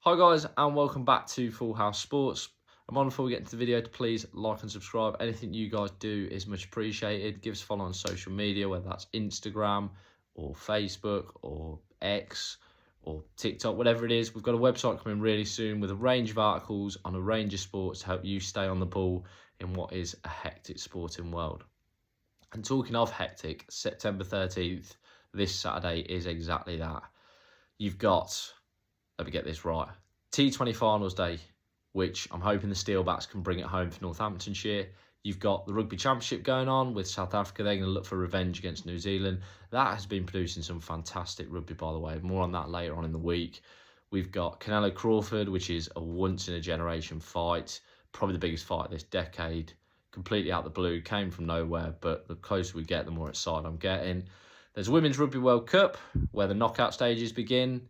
Hi guys and welcome back to Full House Sports. I'm on before we get into the video to please like and subscribe. Anything you guys do is much appreciated. Give us a follow on social media, whether that's Instagram or Facebook or X or TikTok, whatever it is. We've got a website coming really soon with a range of articles on a range of sports to help you stay on the ball in what is a hectic sporting world. And talking of hectic, September 13th, this Saturday is exactly that. You've got, let me get this right, T20 Finals Day, which I'm hoping the Steelbacks can bring it home for Northamptonshire. You've got the Rugby Championship going on with South Africa. They're going to look for revenge against New Zealand. That has been producing some fantastic rugby, by the way. More on that later on in the week. We've got Canelo Crawford, which is a once-in-a-generation fight. Probably the biggest fight this decade. Completely out the blue. Came from nowhere, but the closer we get, the more excited I'm getting. There's Women's Rugby World Cup, where the knockout stages begin.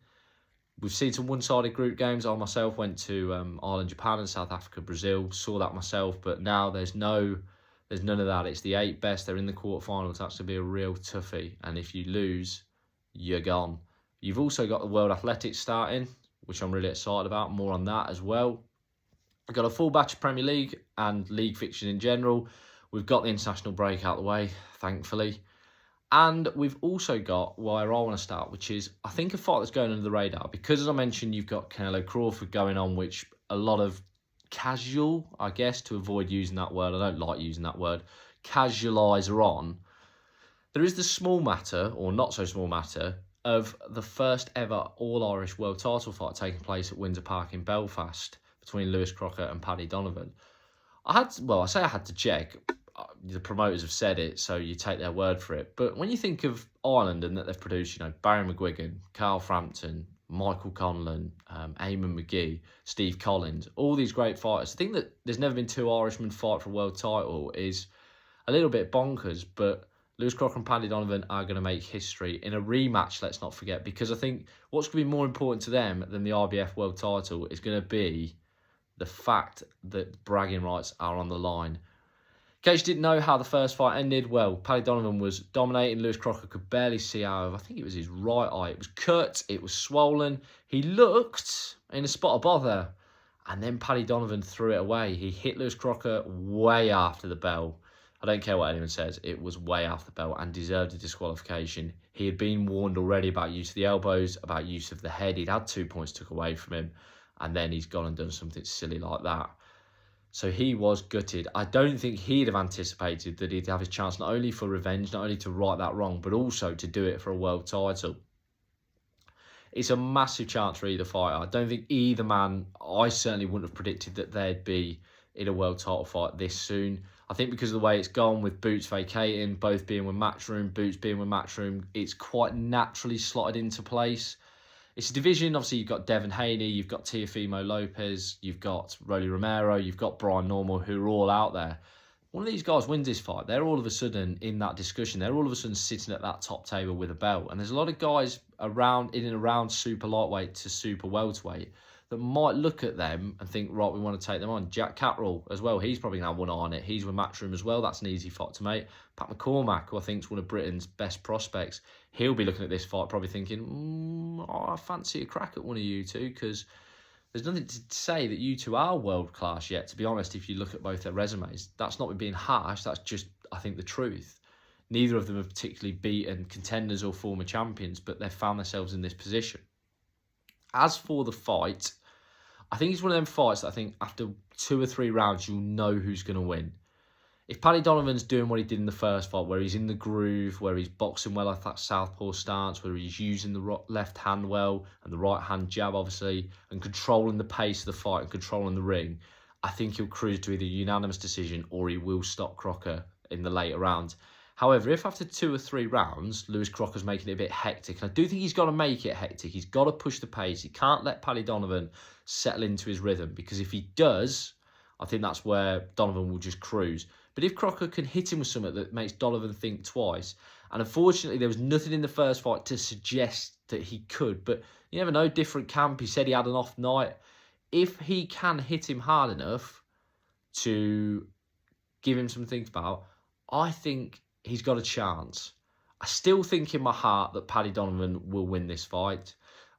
We've seen some one-sided group games. I myself went to Ireland, Japan, and South Africa, Brazil. Saw that myself, but now there's none of that. It's the 8 best. They're in the quarterfinals. That's going to be a real toughie. And if you lose, you're gone. You've also got the World Athletics starting, which I'm really excited about. More on that as well. We've got a full batch of Premier League and league fixtures in general. We've got the international break out of the way, thankfully. And we've also got where I want to start, which is, I think, a fight that's going under the radar. Because, as I mentioned, you've got Canelo Crawford going on, which a lot of casual, I guess, to avoid using that word, I don't like using that word, casualise are on. There is the small matter, or not so small matter, of the first ever All-Irish World title fight taking place at Windsor Park in Belfast between Lewis Crocker and Paddy Donovan. I had to check. The promoters have said it, so you take their word for it. But when you think of Ireland and that they've produced, Barry McGuigan, Carl Frampton, Michael Conlon, Eamon McGee, Steve Collins, all these great fighters. I think that there's never been 2 Irishmen fight for a world title is a little bit bonkers, but Lewis Crocker and Paddy Donovan are going to make history in a rematch, let's not forget, because I think what's going to be more important to them than the IBF world title is going to be the fact that bragging rights are on the line. In case you didn't know how the first fight ended, well, Paddy Donovan was dominating. Lewis Crocker could barely see out of, I think it was his right eye. It was cut, it was swollen. He looked in a spot of bother, and then Paddy Donovan threw it away. He hit Lewis Crocker way after the bell. I don't care what anyone says, it was way after the bell and deserved a disqualification. He had been warned already about use of the elbows, about use of the head. He'd had 2 points took away from him, and then he's gone and done something silly like that. So he was gutted. I don't think he'd have anticipated that he'd have his chance not only for revenge, not only to right that wrong, but also to do it for a world title. It's a massive chance for either fighter. I don't think either man, I certainly wouldn't have predicted that they'd be in a world title fight this soon. I think because of the way it's gone with Boots vacating, both being with Matchroom, Boots being with Matchroom, it's quite naturally slotted into place. It's a division, obviously you've got Devin Haney, you've got Teofimo Lopez, you've got Rolly Romero, you've got Brian Normal, who are all out there. One of these guys wins this fight, they're all of a sudden in that discussion. They're all of a sudden sitting at that top table with a belt. And there's a lot of guys around, in and around super lightweight to super welterweight that might look at them and think, right, we want to take them on. Jack Catterall as well, he's probably going to have one eye on it. He's with Matchroom as well, that's an easy fight to make. Pat McCormack, who I think is one of Britain's best prospects, he'll be looking at this fight probably thinking, I fancy a crack at one of you two, because there's nothing to say that you two are world class yet, to be honest, if you look at both their resumes. That's not me being harsh, that's just, I think, the truth. Neither of them have particularly beaten contenders or former champions, but they've found themselves in this position. As for the fight, I think it's one of them fights that I think after 2 or 3 rounds, you'll know who's going to win. If Paddy Donovan's doing what he did in the first fight, where he's in the groove, where he's boxing well at that southpaw stance, where he's using the left hand well and the right hand jab, obviously, and controlling the pace of the fight and controlling the ring, I think he'll cruise to either a unanimous decision or he will stop Crocker in the later rounds. However, if after 2 or 3 rounds, Lewis Crocker's making it a bit hectic, and I do think he's got to make it hectic. He's got to push the pace. He can't let Paddy Donovan settle into his rhythm, because if he does, I think that's where Donovan will just cruise. But if Crocker can hit him with something that makes Donovan think twice, and unfortunately there was nothing in the first fight to suggest that he could, but you never know, different camp, he said he had an off night. If he can hit him hard enough to give him some to think about, I think he's got a chance. I still think in my heart that Paddy Donovan will win this fight.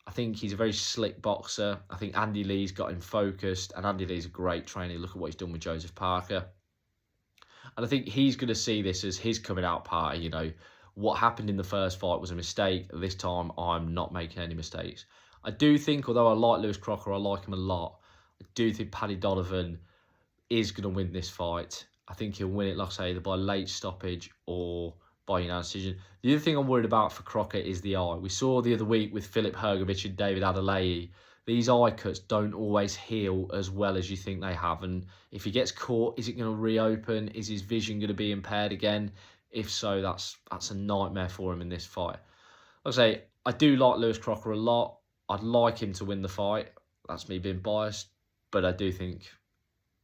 I think he's a very slick boxer. I think Andy Lee's got him focused, and Andy Lee's a great trainer. Look at what he's done with Joseph Parker. And I think he's going to see this as his coming out party. You know, what happened in the first fight was a mistake. This time, I'm not making any mistakes. I do think, although I like Lewis Crocker, I like him a lot, I do think Paddy Donovan is going to win this fight. I think he'll win it, like I say, either by late stoppage or by unanimous decision. The other thing I'm worried about for Crocker is the eye. We saw the other week with Filip Hrgovic and David Adeleye, these eye cuts don't always heal as well as you think they have. And if he gets caught, is it going to reopen? Is his vision going to be impaired again? If so, that's a nightmare for him in this fight. Like I say, I do like Lewis Crocker a lot. I'd like him to win the fight. That's me being biased. But I do think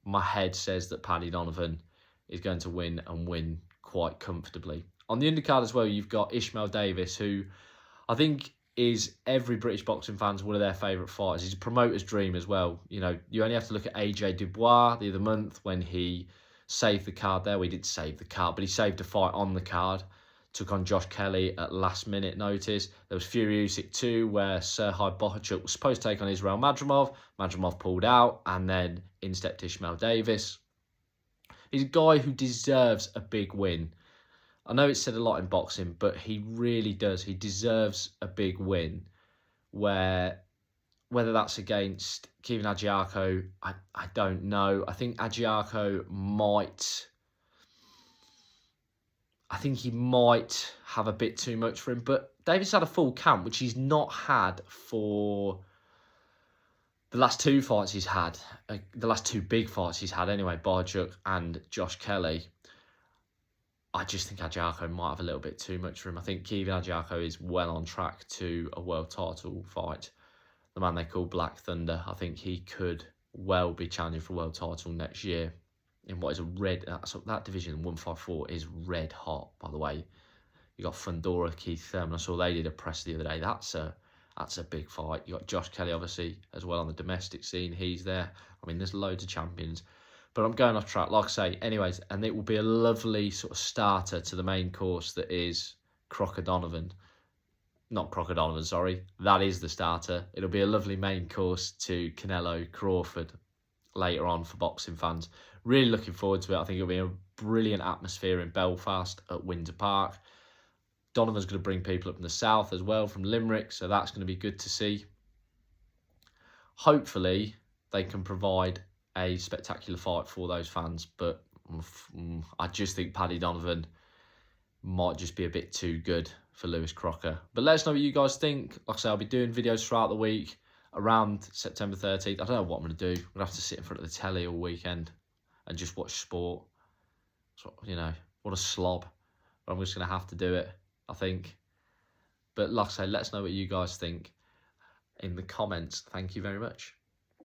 my head says that Paddy Donovan is going to win and win quite comfortably. On the undercard as well, you've got Ishmael Davis, who I think is every British boxing fan's one of their favourite fighters. He's a promoter's dream as well. You know, you only have to look at AJ Dubois the other month when he saved the card there. We didn't save the card, but he saved a fight on the card. Took on Josh Kelly at last minute notice. There was Fury Usyk 2, where Serhij Bohachuk was supposed to take on Israel Madrimov. Madrimov pulled out, and then in stepped Ishmael Davis. He's a guy who deserves a big win. I know it's said a lot in boxing, but he really does. He deserves a big win. Whether that's against Kevin Adjiarco, I don't know. I think Adjiarco might... I think he might have a bit too much for him. But Davis had a full camp, which he's not had for the last two fights he's had. The last two big fights he's had anyway, Bohachuk and Josh Kelly. I just think Adjiarco might have a little bit too much for him. I think Kevin Adjiarco is well on track to a world title fight. The man they call Black Thunder, I think he could well be challenging for a world title next year in what is a red... That division, 154, is red hot, by the way. You got Fundora, Keith Thurman. I saw they did a press the other day. That's a big fight. You got Josh Kelly, obviously, as well on the domestic scene. He's there. I mean, there's loads of champions. But I'm going off track, like I say. Anyways, and it will be a lovely sort of starter to the main course that is Crocker Donovan. Not Crocker Donovan, sorry. That is the starter. It'll be a lovely main course to Canelo Crawford later on for boxing fans. Really looking forward to it. I think it'll be a brilliant atmosphere in Belfast at Windsor Park. Donovan's going to bring people up from the south as well, from Limerick, so that's going to be good to see. Hopefully, they can provide a spectacular fight for those fans, but I just think Paddy Donovan might just be a bit too good for Lewis Crocker. But let us know what you guys think. Like I say, I'll be doing videos throughout the week around September 13th. I don't know what I'm going to do. I'm going to have to sit in front of the telly all weekend and just watch sport. So, you know, what a slob. But I'm just going to have to do it, I think. But like I say, let us know what you guys think in the comments. Thank you very much.